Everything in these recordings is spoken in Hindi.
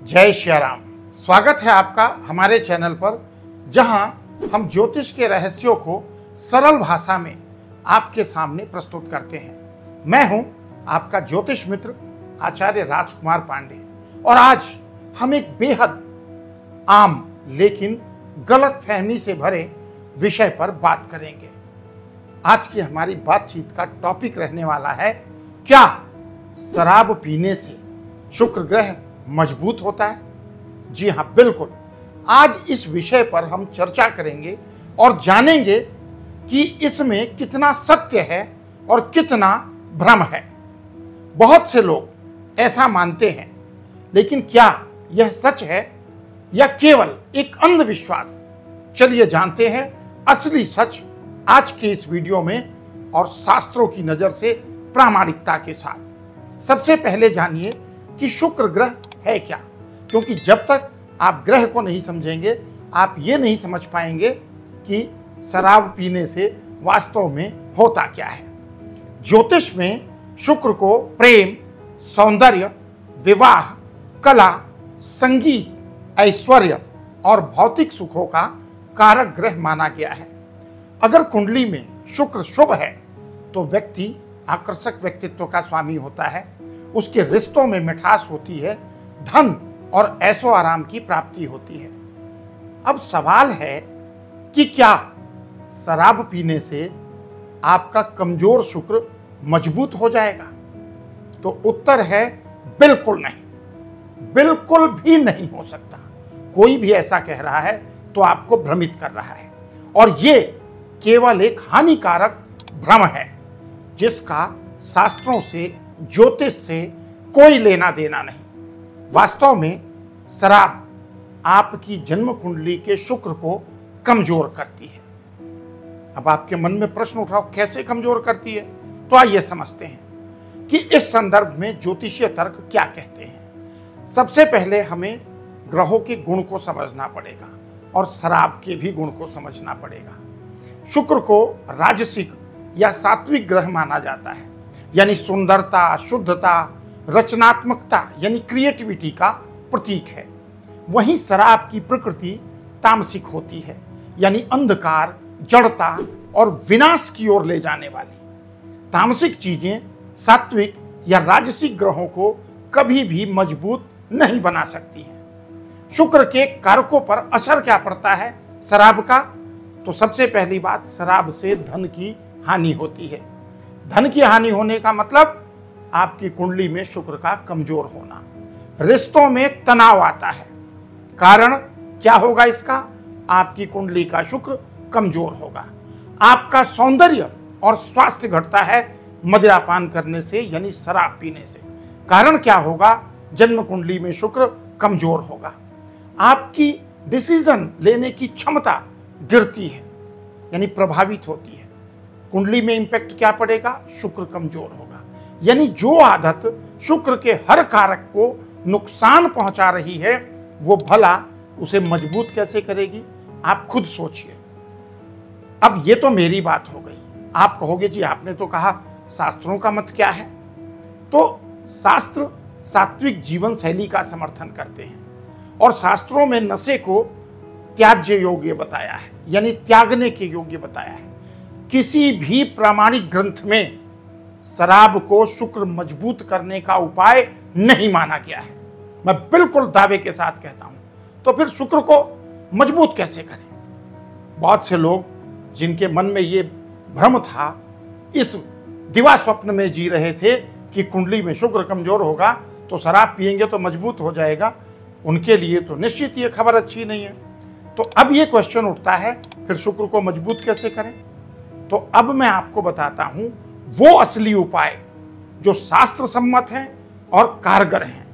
जय श्री राम। स्वागत है आपका हमारे चैनल पर, जहां हम ज्योतिष के रहस्यों को सरल भाषा में आपके सामने प्रस्तुत करते हैं। मैं हूं आपका ज्योतिष मित्र आचार्य राजकुमार पांडे और आज हम एक बेहद आम लेकिन गलत फहमी से भरे विषय पर बात करेंगे। आज की हमारी बातचीत का टॉपिक रहने वाला है, क्या शराब पीने से शुक्र ग्रह मजबूत होता है? जी हाँ, बिल्कुल। आज इस विषय पर हम चर्चा करेंगे और जानेंगे कि इसमें कितना सत्य है और कितना भ्रम है। बहुत से लोग ऐसा मानते हैं, लेकिन क्या यह सच है या केवल एक अंधविश्वास? चलिए जानते हैं असली सच आज के इस वीडियो में और शास्त्रों की नजर से प्रामाणिकता के साथ। सबसे पहले जानिए कि शुक्र ग्रह है क्या, क्योंकि जब तक आप ग्रह को नहीं समझेंगे आप ये नहीं समझ पाएंगे कि शराब पीने से वास्तव में होता क्या है। ज्योतिष में शुक्र को प्रेम, सौंदर्य, विवाह, कला, संगीत, ऐश्वर्य और भौतिक सुखों का कारक ग्रह माना गया है। अगर कुंडली में शुक्र शुभ है तो व्यक्ति आकर्षक व्यक्तित्व का स्वामी होता है, उसके रिश्तों में मिठास होती है, धन और ऐशो आराम की प्राप्ति होती है। अब सवाल है कि क्या शराब पीने से आपका कमजोर शुक्र मजबूत हो जाएगा? तो उत्तर है बिल्कुल नहीं, बिल्कुल भी नहीं हो सकता। कोई भी ऐसा कह रहा है तो आपको भ्रमित कर रहा है, और ये केवल एक हानिकारक भ्रम है जिसका शास्त्रों से, ज्योतिष से कोई लेना देना नहीं। वास्तव में शराब आपकी जन्म कुंडली के शुक्र को कमजोर करती है। अब आपके मन में प्रश्न उठाओ, कैसे कमजोर करती है? तो आइए समझते हैं कि इस संदर्भ में ज्योतिषीय तर्क क्या कहते हैं। सबसे पहले हमें ग्रहों के गुण को समझना पड़ेगा और शराब के भी गुण को समझना पड़ेगा। शुक्र को राजसिक या सात्विक ग्रह माना जाता है, यानी सुंदरता, शुद्धता, रचनात्मकता यानी क्रिएटिविटी का प्रतीक है। वहीं शराब की प्रकृति तामसिक होती है, यानी अंधकार, जड़ता और विनाश की ओर ले जाने वाली। तामसिक चीजें सात्विक या राजसिक ग्रहों को कभी भी मजबूत नहीं बना सकती हैं। शुक्र के कारकों पर असर क्या पड़ता है शराब का? तो सबसे पहली बात, शराब से धन की हानि होती है। धन की हानि होने का मतलब आपकी कुंडली में शुक्र का कमजोर होना। रिश्तों में तनाव आता है। कारण क्या होगा इसका? आपकी कुंडली का शुक्र कमजोर होगा। आपका सौंदर्य और स्वास्थ्य घटता है मदिरापान करने से, यानी शराब पीने से। कारण क्या होगा? जन्म कुंडली में शुक्र कमजोर होगा। आपकी डिसीजन लेने की क्षमता गिरती है, यानी प्रभावित होती है। कुंडली में इंपैक्ट क्या पड़ेगा? शुक्र कमजोर होगा। यानी जो आदत शुक्र के हर कारक को नुकसान पहुंचा रही है, वो भला उसे मजबूत कैसे करेगी? आप खुद सोचिए। अब ये तो मेरी बात हो गई। आप कहोगे जी आपने तो कहा, शास्त्रों का मत क्या है? तो शास्त्र सात्विक जीवन शैली का समर्थन करते हैं और शास्त्रों में नशे को त्याज्य योग्य बताया है, यानी त्यागने के योग्य बताया है। किसी भी प्रामाणिक ग्रंथ में शराब को शुक्र मजबूत करने का उपाय नहीं माना गया है। मैं बिल्कुल दावे के साथ कहता हूं। तो फिर शुक्र को मजबूत कैसे करें? बहुत से लोग जिनके मन में ये भ्रम था, इस दिवा स्वप्न में जी रहे थे कि कुंडली में शुक्र कमजोर होगा तो शराब पिएंगे तो मजबूत हो जाएगा, उनके लिए तो निश्चित ये खबर अच्छी नहीं है। तो अब ये क्वेश्चन उठता है, फिर शुक्र को मजबूत कैसे करें? तो अब मैं आपको बताता हूं वो असली उपाय जो शास्त्र सम्मत हैं और कारगर हैं,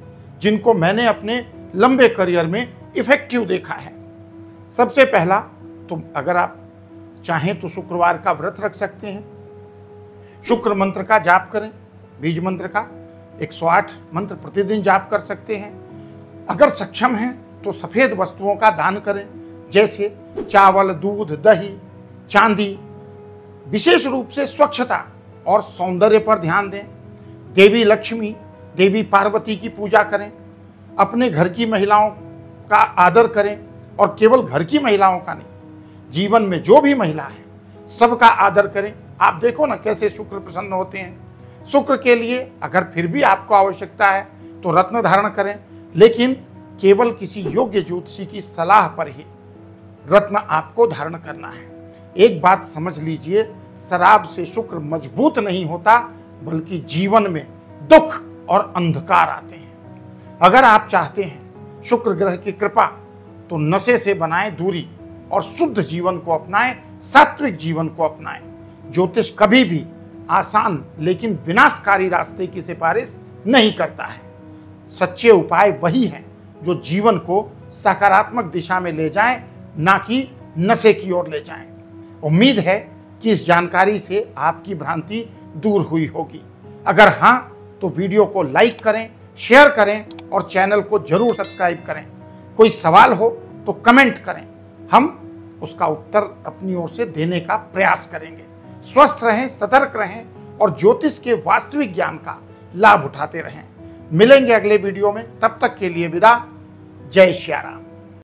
जिनको मैंने अपने लंबे करियर में इफेक्टिव देखा है। सबसे पहला, तो अगर आप चाहें तो शुक्रवार का व्रत रख सकते हैं। शुक्र मंत्र का जाप करें, बीज मंत्र का 108 मंत्र प्रतिदिन जाप कर सकते हैं। अगर सक्षम हैं तो सफेद वस्तुओं का दान करें, जैसे चावल, दूध, दही, चांदी। विशेष रूप से स्वच्छता और सौंदर्य पर ध्यान दें। देवी लक्ष्मी, देवी पार्वती की पूजा करें। अपने घर की महिलाओं का आदर करें, और केवल घर की महिलाओं का नहीं, जीवन में जो भी महिला है सबका आदर करें। आप देखो ना कैसे शुक्र प्रसन्न होते हैं। शुक्र के लिए अगर फिर भी आपको आवश्यकता है तो रत्न धारण करें, लेकिन केवल किसी योग्य ज्योतिषी की सलाह पर ही रत्न आपको धारण करना है। एक बात समझ लीजिए, शराब से शुक्र मजबूत नहीं होता, बल्कि जीवन में दुख और अंधकार आते हैं। अगर आप चाहते हैं शुक्र ग्रह की कृपा, तो नशे से बनाएं दूरी और शुद्ध जीवन को अपनाएं, सात्विक जीवन को अपनाएं। ज्योतिष कभी भी आसान लेकिन विनाशकारी रास्ते की सिफारिश नहीं करता है। सच्चे उपाय वही हैं जो जीवन को सकारात्मक दिशा में ले जाएं, ना कि नशे की ओर ले जाएं। उम्मीद है कि इस जानकारी से आपकी भ्रांति दूर हुई होगी। अगर हाँ, तो वीडियो को लाइक करें, शेयर करें और चैनल को जरूर सब्सक्राइब करें। कोई सवाल हो तो कमेंट करें, हम उसका उत्तर अपनी ओर से देने का प्रयास करेंगे। स्वस्थ रहें, सतर्क रहें और ज्योतिष के वास्तविक ज्ञान का लाभ उठाते रहें। मिलेंगे अगले वीडियो में, तब तक के लिए विदा। जय श्री राम।